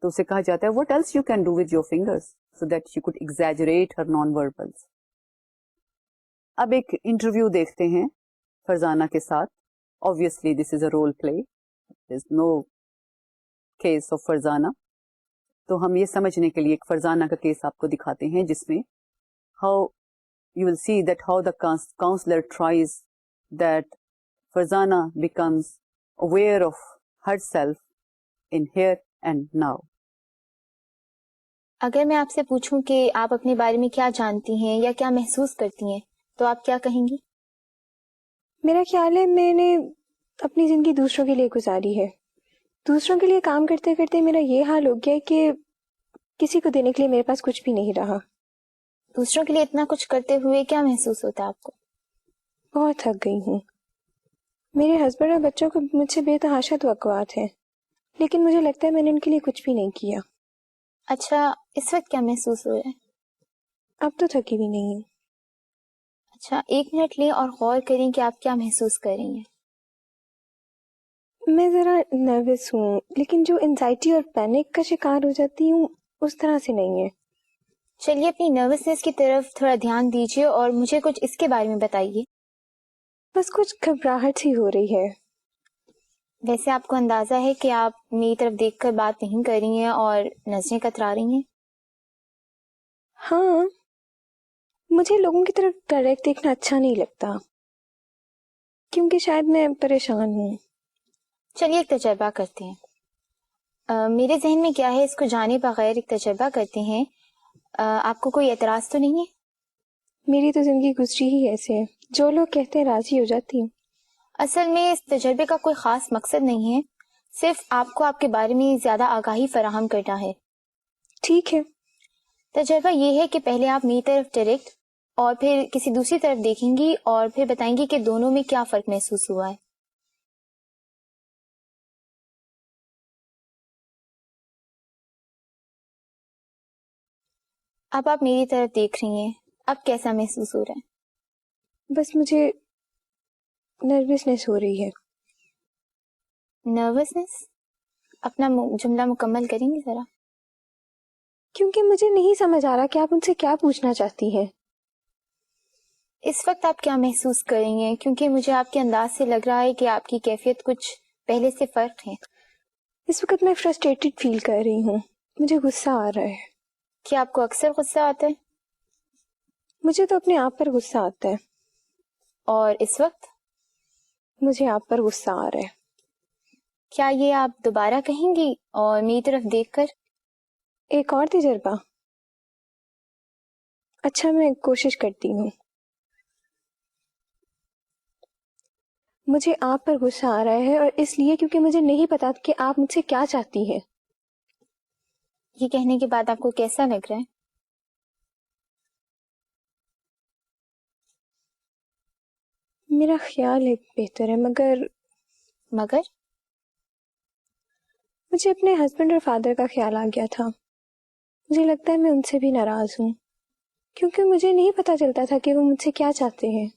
تو اسے کہا جاتا ہے what else you can do with your fingers so that she could exaggerate her non-verbals. اب ایک انٹرویو دیکھتے ہیں فرزانہ کے ساتھ. Obviously this is a role play. There's no case of Farzana. تو ہم یہ سمجھنے کے لیے ایک فرزانہ کا کیس آپ کو دکھاتے ہیں جس میں how you will see that how the counselor tries that Farzana becomes aware of herself in here and now. اگر میں آپ سے پوچھوں کہ آپ اپنے بارے میں کیا جانتی ہیں یا کیا محسوس کرتی ہیں تو آپ کیا کہیں گی؟ میرا خیال ہے میں نے اپنی زندگی دوسروں کے لیے گزاری ہے. دوسروں کے لیے کام کرتے کرتے میرا یہ حال ہو گیا کہ کسی کو دینے کے لیے میرے پاس کچھ بھی نہیں رہا. دوسروں کے لیے اتنا کچھ کرتے ہوئے کیا محسوس ہوتا ہے آپ کو؟ بہت تھک گئی ہوں. میرے ہسبینڈ اور بچوں کو مجھ سے بے تحاشا توقعات ہیں، لیکن مجھے لگتا ہے میں نے ان کے لیے کچھ بھی نہیں کیا. اچھا، اس وقت کیا محسوس ہو رہا ہے؟ اب تو تھکی بھی نہیں ہوں. اچھا، 1 منٹ لیں اور غور کریں کہ آپ کیا محسوس کر رہی ہیں. میں ذرا نروس ہوں، لیکن جو انزائٹی اور پینک کا شکار ہو جاتی ہوں اس طرح سے نہیں ہے. چلیے اپنی نروسنس کی طرف تھوڑا دھیان دیجیے اور مجھے کچھ اس کے بارے میں بتائیے. بس کچھ گھبراہٹ سی ہو رہی ہے. ویسے آپ کو اندازہ ہے کہ آپ میری طرف دیکھ کر بات نہیں کر رہی ہیں اور نظریں کترا رہی ہیں؟ ہاں، مجھے لوگوں کی طرف ڈائریکٹ دیکھنا اچھا نہیں لگتا کیونکہ شاید میں پریشان ہوں. چلیے ایک تجربہ کرتے ہیں. میرے ذہن میں کیا ہے اس کو جانے بغیر ایک تجربہ کرتے ہیں. آپ کو کوئی اعتراض تو نہیں ہے؟ میری تو زندگی گزری ہی ایسے ہے، جو لوگ کہتے ہیں راضی ہو جاتی ہوں. اصل میں اس تجربے کا کوئی خاص مقصد نہیں ہے، صرف آپ کو آپ کے بارے میں زیادہ آگاہی فراہم کرنا ہے. ٹھیک ہے. تجربہ یہ ہے کہ پہلے آپ میری طرف ڈائریکٹ اور پھر کسی دوسری طرف دیکھیں گی اور پھر بتائیں گی کہ دونوں میں کیا فرق محسوس ہوا ہے. اب آپ میری طرف دیکھ رہی ہیں، اب کیسا محسوس ہو رہا ہے؟ بس مجھے نروسنس ہو رہی ہے. نروسنس؟ اپنا جملہ مکمل کریں گے ذرا؟ کیونکہ مجھے نہیں سمجھ آ رہا کہ آپ ان سے کیا پوچھنا چاہتی ہیں. اس وقت آپ کیا محسوس کر رہی ہیں؟ کیونکہ مجھے آپ کے انداز سے لگ رہا ہے کہ آپ کی کیفیت کچھ پہلے سے فرق ہے. اس وقت میں فرسٹریٹڈ فیل کر رہی ہوں. مجھے غصہ آ رہا ہے. کیا آپ کو اکثر غصہ آتا ہے؟ مجھے تو اپنے آپ پر غصہ آتا ہے. اور اس وقت؟ مجھے آپ پر غصہ آ رہا ہے. کیا یہ آپ دوبارہ کہیں گی اور میری طرف دیکھ کر؟ ایک اور تجربہ؟ اچھا، میں کوشش کرتی ہوں. مجھے آپ پر غصہ آ رہا ہے اور اس لیے کیونکہ مجھے نہیں پتا کہ آپ مجھ سے کیا چاہتی ہیں. یہ کہنے کے بعد آپ کو کیسا لگ رہا ہے؟ میرا خیال ہے بہتر ہے، مگر مجھے اپنے ہسبینڈ اور فادر کا خیال آ گیا تھا. مجھے لگتا ہے میں ان سے بھی ناراض ہوں کیونکہ مجھے نہیں پتا چلتا تھا کہ وہ مجھ سے کیا چاہتے ہیں.